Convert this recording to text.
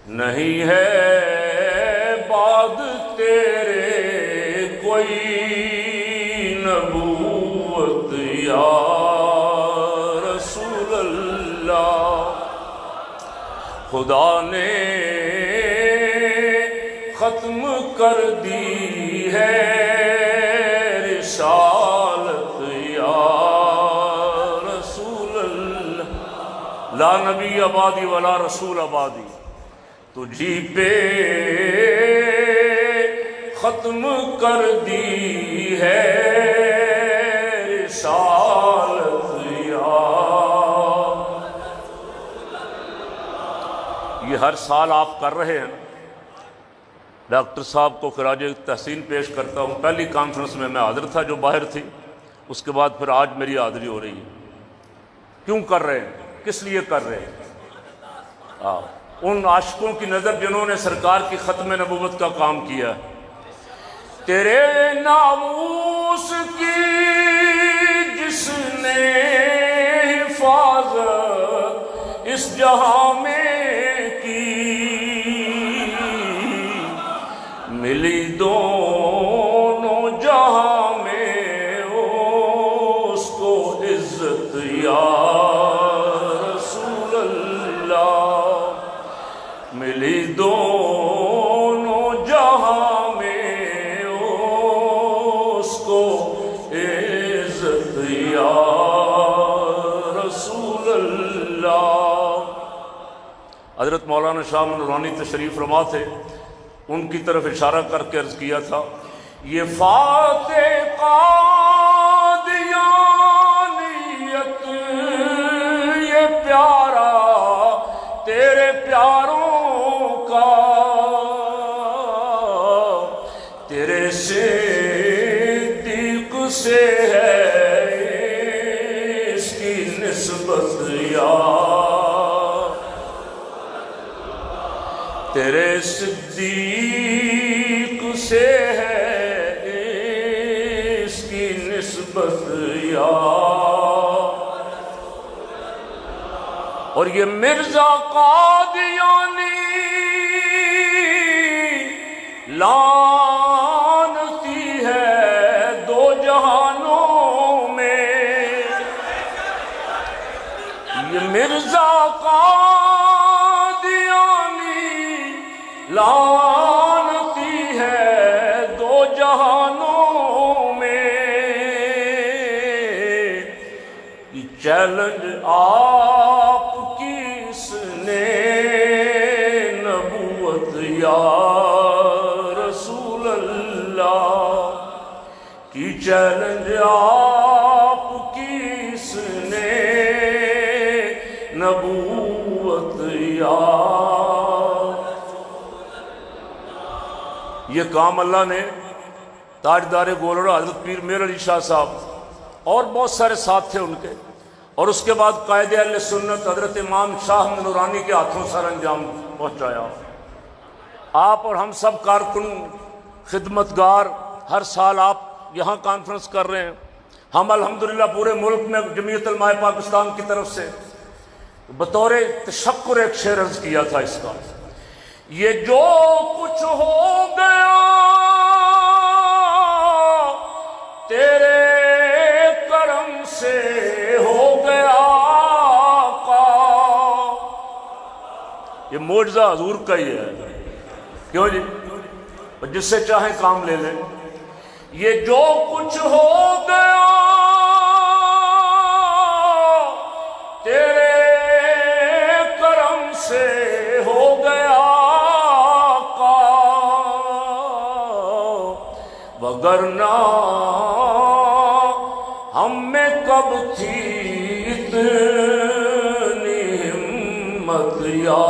نہیں ہے بعد تیرے کوئی نبوت یا رسول اللہ، خدا نے ختم کر دی ہے رسالت یا رسول اللہ، لا نبی آبادی ولا رسول آبادی، تجھی پہ ختم کر دی ہے رسالت یا۔ یہ ہر سال آپ کر رہے ہیں، ڈاکٹر صاحب کو خراج تحسین پیش کرتا ہوں۔ پہلی کانفرنس میں حاضر تھا جو باہر تھی، اس کے بعد پھر آج میری حاضری ہو رہی ہے۔ کیوں کر رہے ہیں؟ کس لیے کر رہے ہیں؟ ان عاشقوں کی نظر جنہوں نے سرکار کی ختم نبوت کا کام کیا ہے۔ تیرے ناموس کی جس نے حفاظت اس جہاں میں کی، ملی دونوں جہاں میں اس کو عزت یا رسول اللہ، ملی دونوں جہاں میں اس کو عزت یا رسول اللہ۔ حضرت مولانا شاہ نورانی تشریف فرما تھے، ان کی طرف اشارہ کر کے عرض کیا تھا، یہ فاتح قادیانیت یہ پیارا تیرے پیاروں کا، تیرے صدیق سے ہے اس کی نسبت یا، تیرے صدیق سے ہے اس کی نسبت یا۔ اور یہ مرزا قادیانی لعنتی ہے دو جہانوں میں، یہ مرزا لعنتی ہے دو جہانوں میں، یہ چیلنج آپ کی اس نے نبوت یا رسول اللہ کی، چیلنج آپ کی اس نے نبوت یا۔ یہ کام اللہ نے تاجدار گولڑا حضرت پیر میر علی شاہ صاحب اور بہت سارے ساتھ تھے ان کے، اور اس کے بعد قائد اہل سنت حضرت امام شاہ نورانی کے ہاتھوں سر انجام پہنچایا۔ آپ اور ہم سب کارکن خدمتگار، ہر سال آپ یہاں کانفرنس کر رہے ہیں۔ ہم الحمدللہ پورے ملک میں جمعیت علماء پاکستان کی طرف سے بطور تشکر ایک شعر عرض کیا تھا اس کا، یہ جو کچھ ہو گیا تیرے کرم سے ہو گیا آقا، یہ معجزہ حضور کا ہی ہے، کیوں جی؟ جس سے چاہیں کام لے لیں۔ یہ جو کچھ ہو گیا تیرے کرم سے ہو گیا آقا، وگرنہ ہم میں کب تھی اتنی ہمت یا